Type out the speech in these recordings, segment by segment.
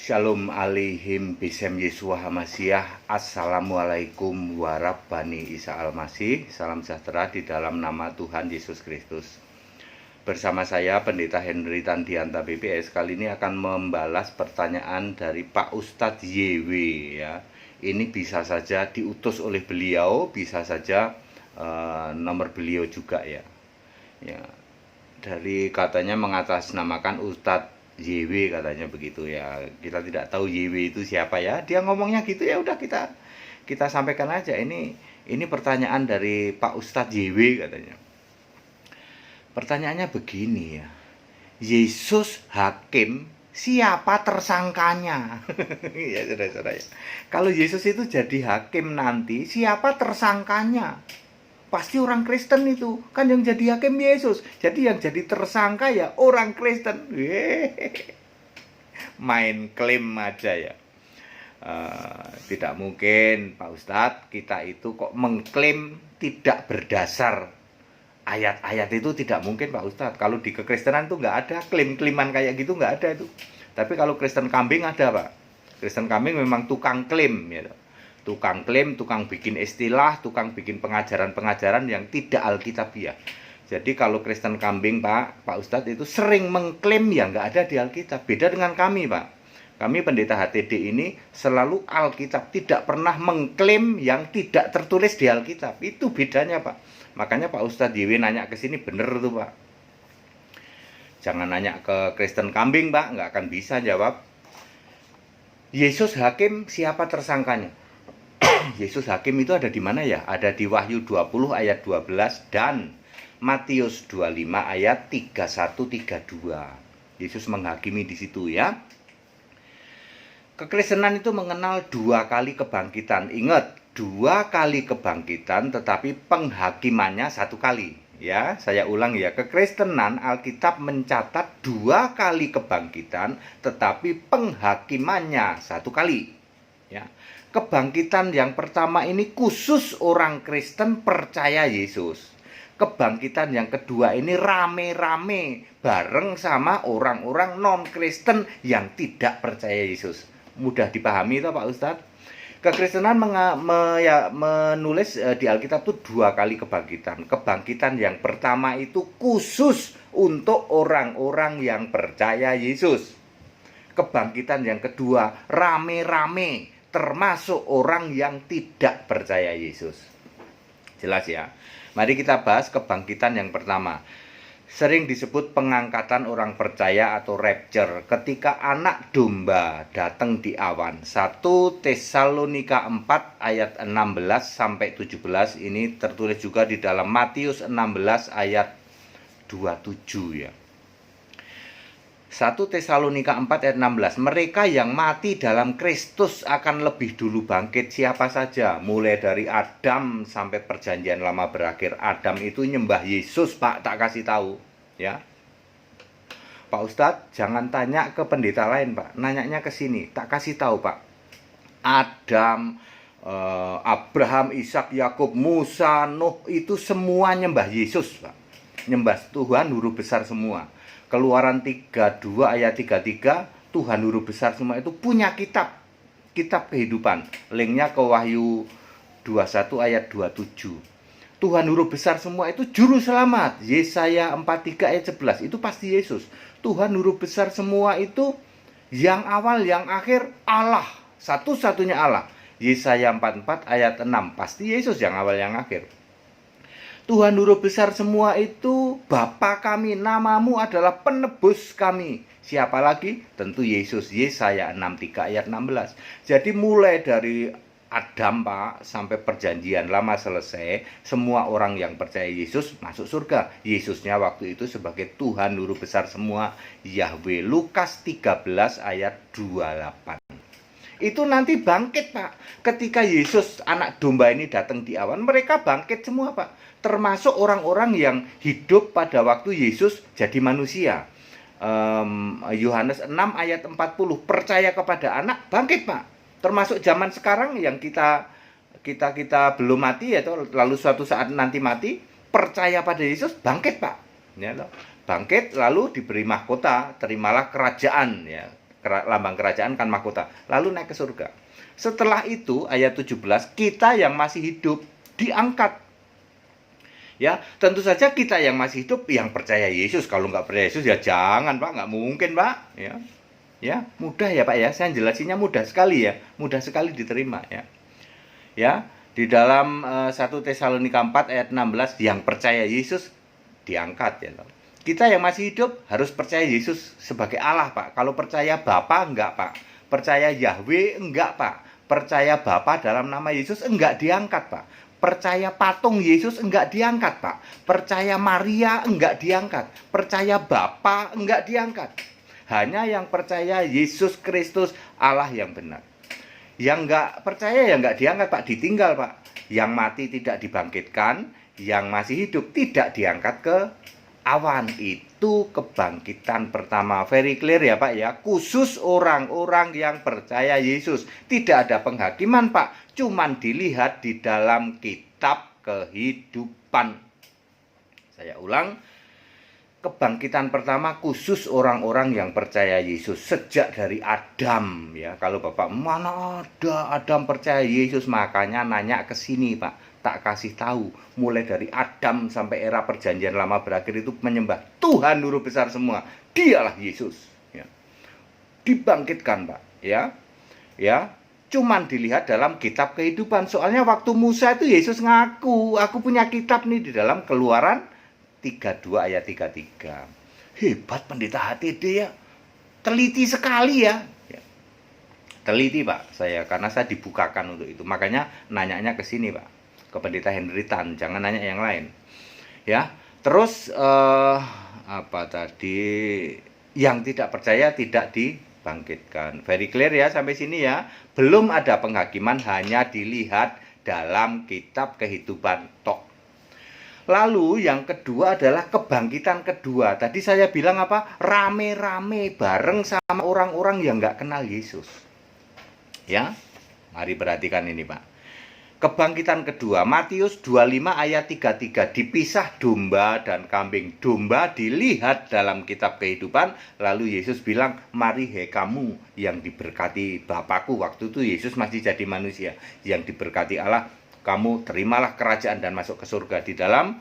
Shalom alaihim bisem Yesua Hamasyah. Assalamualaikum warahmatullahi Isa Al-Masih. Salam sejahtera di dalam nama Tuhan Yesus Kristus. Bersama saya Pendeta Henry Tandianta BPS. Kali ini akan membalas pertanyaan dari Pak Ustadz YW ya. Ini bisa saja diutus oleh beliau, bisa saja nomor beliau juga ya. Dari katanya mengatasnamakan Ustadz YW katanya begitu ya. Kita tidak tahu YW itu siapa ya. Dia ngomongnya gitu ya udah kita sampaikan aja. Ini pertanyaan dari Pak Ustadz YW katanya. Pertanyaannya begini ya. Yesus hakim, siapa tersangkanya? Ya saudara-saudara ya. Kalau Yesus itu jadi hakim nanti, siapa tersangkanya? Pasti orang Kristen itu, kan yang jadi hakim Yesus. Jadi yang jadi tersangka ya orang Kristen. Main klaim aja ya. Tidak mungkin Pak Ustadz kita itu kok mengklaim tidak berdasar ayat-ayat. Itu tidak mungkin Pak Ustadz. Kalau di kekristenan tuh nggak ada klaim-klaiman kayak gitu, nggak ada itu. Tapi kalau Kristen kambing ada Pak. Kristen kambing memang tukang klaim ya. Tukang klaim, tukang bikin istilah, tukang bikin pengajaran-pengajaran yang tidak alkitabiah. Jadi kalau Kristen kambing Pak Ustadz itu sering mengklaim yang nggak ada di Alkitab. Beda dengan kami Pak. Kami pendeta HTD ini selalu Alkitab, tidak pernah mengklaim yang tidak tertulis di Alkitab. Itu bedanya Pak. Makanya Pak Ustadz YW nanya ke sini bener tuh Pak. Jangan nanya ke Kristen kambing Pak, nggak akan bisa jawab. Yesus hakim, siapa tersangkanya? Yesus hakim itu ada di mana ya? Ada di Wahyu 20 ayat 12 dan Matius 25 ayat 31-32. Yesus menghakimi di situ ya. Kekristenan itu mengenal 2 kali kebangkitan. Ingat, 2 kali kebangkitan tetapi penghakimannya 1 kali. Ya, saya ulang ya. Kekristenan Alkitab mencatat 2 kali kebangkitan tetapi penghakimannya 1 kali. Ya. Kebangkitan yang pertama ini khusus orang Kristen percaya Yesus. Kebangkitan yang kedua ini rame-rame bareng sama orang-orang non-Kristen yang tidak percaya Yesus. Mudah dipahami itu Pak Ustadz? Kekristenan menulis di Alkitab itu 2 kali kebangkitan. Kebangkitan yang pertama itu khusus untuk orang-orang yang percaya Yesus. Kebangkitan yang kedua rame-rame termasuk orang yang tidak percaya Yesus. Jelas ya. Mari kita bahas kebangkitan yang pertama. Sering disebut pengangkatan orang percaya atau rapture. Ketika anak domba datang di awan. 1 Tesalonika 4 ayat 16 sampai 17. Ini tertulis juga di dalam Matius 16 ayat 27 ya. 1 Tesalonika 4 ayat 16. Mereka yang mati dalam Kristus akan lebih dulu bangkit. Siapa saja? Mulai dari Adam sampai perjanjian lama berakhir. Adam itu nyembah Yesus Pak, tak kasih tahu ya. Pak Ustadz jangan tanya ke pendeta lain Pak, nanyanya ke sini, tak kasih tahu Pak. Adam, Abraham, Ishak, Yakub, Musa, Nuh itu semua nyembah Yesus Pak. Nyembah Tuhan huruf besar semua. Keluaran 32 ayat 33, Tuhan huruf besar semua itu punya kitab kehidupan. Linknya ke Wahyu 21 ayat 27. Tuhan huruf besar semua itu juru selamat. Yesaya 43 ayat 11 itu pasti Yesus. Tuhan huruf besar semua itu yang awal yang akhir Allah, satu-satunya Allah. Yesaya 44 ayat 6 pasti Yesus yang awal yang akhir. Tuhan huruf besar semua itu Bapa kami, namamu adalah penebus kami. Siapa lagi? Tentu Yesus. Yesaya 63 ayat 16. Jadi mulai dari Adam Pak sampai perjanjian lama selesai, semua orang yang percaya Yesus masuk surga. Yesusnya waktu itu sebagai Tuhan huruf besar semua, Yahweh. Lukas 13 ayat 28. Itu nanti bangkit Pak. Ketika Yesus anak domba ini datang di awan, mereka bangkit semua Pak. Termasuk orang-orang yang hidup pada waktu Yesus jadi manusia. Yohanes 6 ayat 40, percaya kepada anak, bangkit Pak. Termasuk zaman sekarang yang kita belum mati atau lalu suatu saat nanti mati, percaya pada Yesus, bangkit Pak. Ya, bangkit lalu diberi mahkota, terimalah kerajaan ya. lambang kerajaan kan mahkota. Lalu naik ke surga. Setelah itu ayat 17, kita yang masih hidup diangkat. Ya, tentu saja kita yang masih hidup yang percaya Yesus. Kalau nggak percaya Yesus ya jangan, Pak, nggak mungkin, Pak. Ya, mudah ya, Pak ya. Saya jelasinnya mudah sekali ya, mudah sekali diterima ya. Ya, di dalam 1 Tesalonika 4 ayat 16, yang percaya Yesus diangkat ya. Kita yang masih hidup harus percaya Yesus sebagai Allah, Pak. Kalau percaya Bapa enggak, Pak. Percaya Yahweh enggak, Pak. Percaya Bapa dalam nama Yesus enggak diangkat, Pak. Percaya patung Yesus enggak diangkat, Pak. Percaya Maria enggak diangkat. Percaya Bapa enggak diangkat. Hanya yang percaya Yesus Kristus Allah yang benar. Yang enggak percaya ya enggak diangkat, Pak. Ditinggal, Pak. Yang mati tidak dibangkitkan, yang masih hidup tidak diangkat ke awan. Itu kebangkitan pertama. Very clear ya, Pak ya. Khusus orang-orang yang percaya Yesus. Tidak ada penghakiman, Pak. Cuman dilihat di dalam kitab kehidupan. Saya ulang. Kebangkitan pertama khusus orang-orang yang percaya Yesus. Sejak dari Adam ya. Kalau Bapak, mana ada Adam percaya Yesus? Makanya nanya ke sini, Pak. Tak kasih tahu. Mulai dari Adam sampai era perjanjian lama berakhir itu menyembah Tuhan Guru besar semua. Dialah Yesus ya. Dibangkitkan, Pak ya. Ya, cuman dilihat dalam kitab kehidupan. Soalnya waktu Musa itu Yesus ngaku, aku punya kitab nih, di dalam Keluaran 32 ayat 33. Hebat pendeta HTD ya. Teliti sekali ya. Teliti, Pak, saya, karena saya dibukakan untuk itu. Makanya nanyanya ke sini, Pak. Ke pendeta Henry Tan, jangan nanya yang lain. Ya. Terus apa tadi? Yang tidak percaya tidak dibangkitkan. Very clear ya sampai sini ya. Belum ada penghakiman, hanya dilihat dalam kitab kehidupan tok. Lalu yang kedua adalah kebangkitan kedua. Tadi saya bilang apa? Rame-rame bareng sama orang-orang yang nggak kenal Yesus. Ya, mari perhatikan ini, Pak. Kebangkitan kedua, Matius 25 ayat 33. Dipisah domba dan kambing. Domba dilihat dalam kitab kehidupan. Lalu Yesus bilang, mari he kamu yang diberkati Bapakku. Waktu itu Yesus masih jadi manusia. Yang diberkati Allah, kamu terimalah kerajaan dan masuk ke surga. Di dalam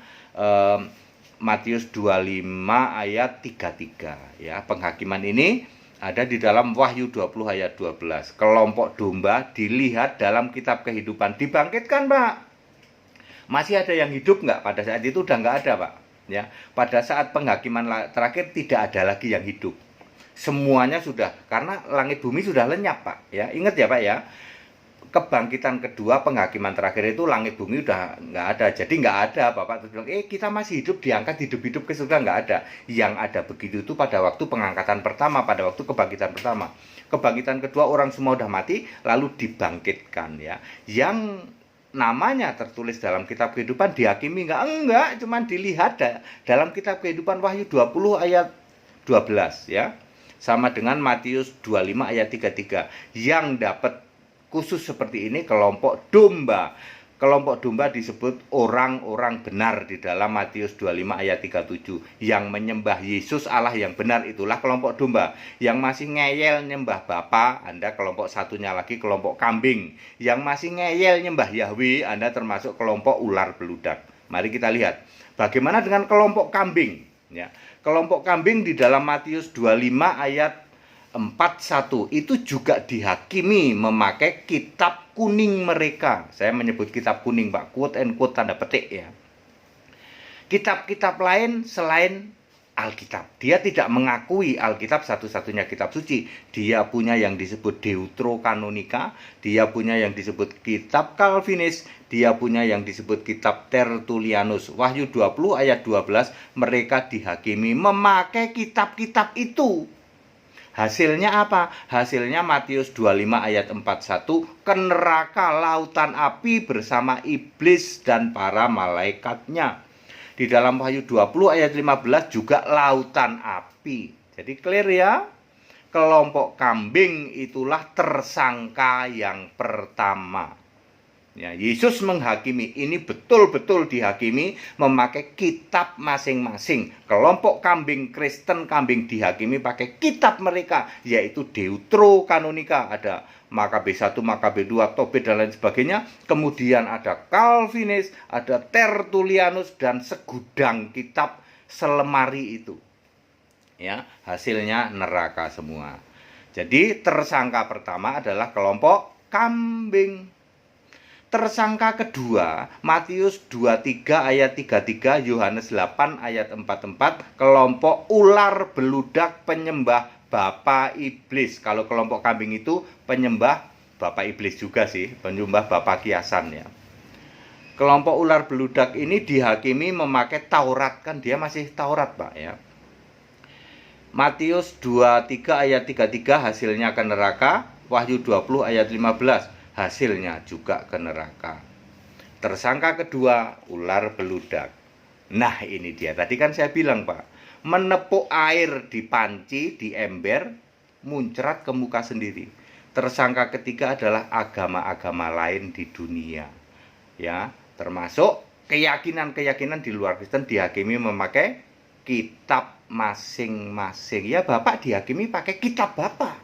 Matius 25 ayat 33 ya. Penghakiman ini ada di dalam Wahyu 20 ayat 12. Kelompok domba dilihat dalam kitab kehidupan. Dibangkitkan, Pak. Masih ada yang hidup nggak? Pada saat itu udah nggak ada, Pak ya. Pada saat penghakiman terakhir tidak ada lagi yang hidup. Semuanya sudah, karena langit bumi sudah lenyap, Pak ya. Ingat ya, Pak ya. Kebangkitan kedua, penghakiman terakhir itu langit bumi udah nggak ada. Jadi nggak ada Bapak terus bilang, kita masih hidup diangkat hidup-hidup ke surga, nggak ada. Yang ada begitu itu pada waktu pengangkatan pertama, pada waktu kebangkitan pertama. Kebangkitan kedua orang semua udah mati, lalu dibangkitkan ya. Yang namanya tertulis dalam kitab kehidupan dihakimi enggak, cuman dilihat dalam kitab kehidupan Wahyu 20 ayat 12 ya. Sama dengan Matius 25 ayat 33. Yang dapat khusus seperti ini kelompok domba. Kelompok domba disebut orang-orang benar di dalam Matius 25 ayat 37. Yang menyembah Yesus Allah yang benar, itulah kelompok domba. Yang masih ngeyel nyembah Bapa, Anda kelompok satunya lagi, kelompok kambing. Yang masih ngeyel nyembah Yahweh, Anda termasuk kelompok ular beludak. Mari kita lihat bagaimana dengan kelompok kambing ya. Kelompok kambing di dalam Matius 25 ayat 41 itu juga dihakimi memakai kitab kuning mereka. Saya menyebut kitab kuning, Pak, quote and quote tanda petik ya. Kitab-kitab lain selain Alkitab. Dia tidak mengakui Alkitab satu-satunya kitab suci. Dia punya yang disebut Deuterokanonika, dia punya yang disebut kitab Calvinis, dia punya yang disebut kitab Tertullianus. Wahyu 20 ayat 12, mereka dihakimi memakai kitab-kitab itu. Hasilnya apa? Hasilnya Matius 25 ayat 41, ke neraka lautan api bersama iblis dan para malaikatnya. Di dalam Wahyu 20 ayat 15 juga lautan api. Jadi clear ya? Kelompok kambing itulah tersangka yang pertama. Ya, Yesus menghakimi, ini betul-betul dihakimi memakai kitab masing-masing. Kelompok kambing Kristen kambing dihakimi pakai kitab mereka, yaitu Deuterokanonika, ada Makabe 1, Makabe 2, Tobit dan lain sebagainya. Kemudian ada Calvinis, ada Tertullianus dan segudang kitab selemari itu. Ya, hasilnya neraka semua. Jadi tersangka pertama adalah kelompok kambing. Tersangka kedua, Matius 23 ayat 33, Yohanes 8 ayat 44, kelompok ular beludak penyembah bapa iblis. Kalau kelompok kambing itu penyembah bapa iblis juga sih, penyembah bapa kiasan ya. Kelompok ular beludak ini dihakimi memakai Taurat, kan dia masih Taurat, Pak ya. Matius 23 ayat 33 hasilnya ke neraka, Wahyu 20 ayat 15 hasilnya juga ke neraka. Tersangka kedua, ular beludak. Nah, ini dia. Tadi kan saya bilang, Pak, menepuk air di panci, di ember, muncrat ke muka sendiri. Tersangka ketiga adalah agama-agama lain di dunia. Ya, termasuk keyakinan-keyakinan di luar Kristen dihakimi memakai kitab masing-masing. Ya, Bapak dihakimi pakai kitab Bapak.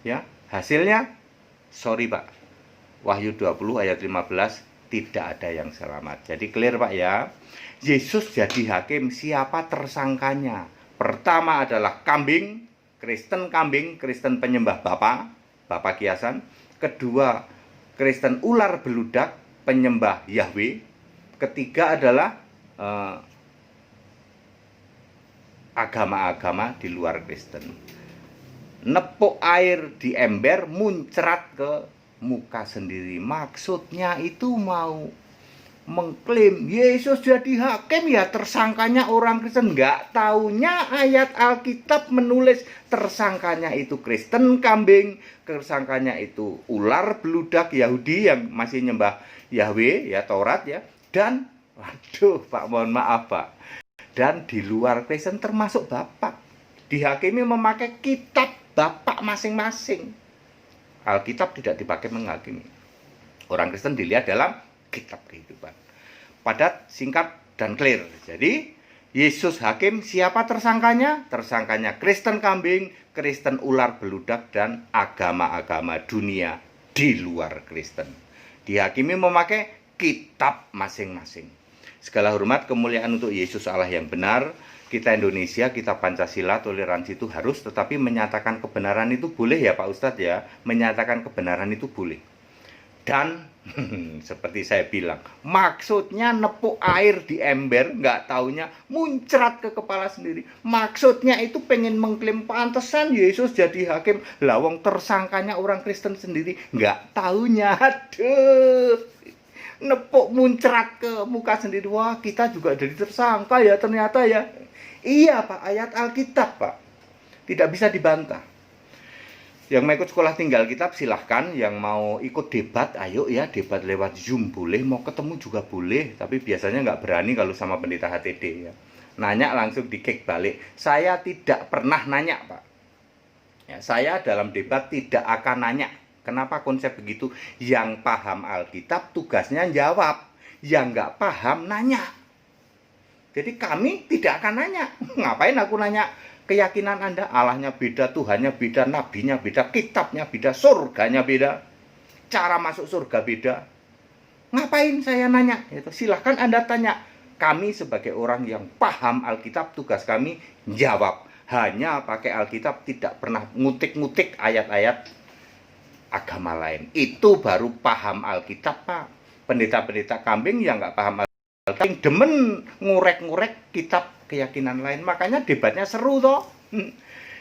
Ya, hasilnya sorry Pak, Wahyu 20 ayat 15, tidak ada yang selamat. Jadi clear Pak ya. Yesus jadi hakim, siapa tersangkanya? Pertama adalah kambing, Kristen penyembah bapa kiasan. Kedua, Kristen ular beludak, penyembah Yahweh. Ketiga adalah agama-agama di luar Kristen. Nepuk air di ember, muncrat ke muka sendiri. Maksudnya itu mau mengklaim Yesus jadi hakim, ya tersangkanya orang Kristen. Nggak taunya ayat Alkitab menulis tersangkanya itu Kristen kambing, tersangkanya itu ular beludak Yahudi yang masih nyembah Yahweh ya, Taurat ya. Dan waduh Pak, mohon maaf Pak, dan di luar Kristen termasuk Bapak dihakimi memakai kitab Bapak masing-masing. Alkitab tidak dipakai menghakimi. Orang Kristen dilihat dalam kitab kehidupan. Padat, singkat, dan clear. Jadi, Yesus hakim, siapa tersangkanya? Tersangkanya Kristen kambing, Kristen ular beludak, dan agama-agama dunia di luar Kristen. Dihakimi memakai kitab masing-masing. Segala hormat, kemuliaan untuk Yesus Allah yang benar. Kita Indonesia, kita Pancasila, toleransi itu harus, tetapi menyatakan kebenaran itu boleh ya Pak Ustadz ya. Menyatakan kebenaran itu boleh. Dan seperti saya bilang, maksudnya nepuk air di ember, nggak taunya muncrat ke kepala sendiri. Maksudnya itu pengen mengklaim pantesan Yesus jadi hakim, lawang tersangkanya orang Kristen sendiri, nggak taunya, aduh, nepuk muncrat ke muka sendiri. Wah, kita juga jadi tersangka ya ternyata ya. Iya Pak, ayat Alkitab Pak, tidak bisa dibantah. Yang mau ikut sekolah tinggal kitab silahkan, yang mau ikut debat ayo ya, debat lewat Zoom boleh, mau ketemu juga boleh, tapi biasanya nggak berani kalau sama pendeta HTD ya. Nanya langsung di-kick balik. Saya tidak pernah nanya Pak ya, saya dalam debat tidak akan nanya. Kenapa konsep begitu? Yang paham Alkitab tugasnya jawab, yang nggak paham nanya. Jadi kami tidak akan nanya. Ngapain aku nanya keyakinan Anda? Allahnya beda, Tuhannya beda, nabinya beda, kitabnya beda, surganya beda, cara masuk surga beda. Ngapain saya nanya? Itu silahkan Anda tanya. Kami sebagai orang yang paham Alkitab, tugas kami jawab. Hanya pakai Alkitab, tidak pernah ngutik-ngutik ayat-ayat agama lain. Itu baru paham Alkitab Pak. Pendeta-pendeta kambing yang nggak paham Alkitab, yang demen ngurek-ngurek kitab keyakinan lain. Makanya debatnya seru toh.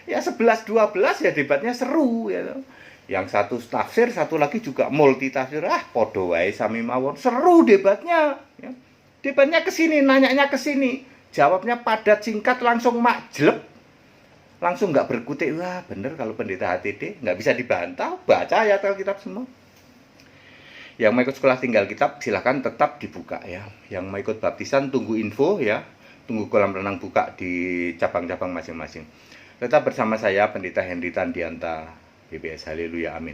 Ya 11-12 ya debatnya seru ya toh. Yang satu tafsir, satu lagi juga multi tafsir. Podo wae sami mawon. Seru debatnya ya. Debatnya kesini, nanyanya kesini, jawabnya padat, singkat, langsung majlep, langsung nggak berkutik. Wah bener kalau pendeta HTD, nggak bisa dibantah, baca ayat Alkitab semua. Yang mau ikut sekolah tinggal kitab silahkan tetap dibuka ya. Yang mau ikut baptisan tunggu info ya, tunggu kolam renang buka di cabang-cabang masing-masing. Tetap bersama saya Pendeta Henry Tandianta, BPS. Haleluya, amin.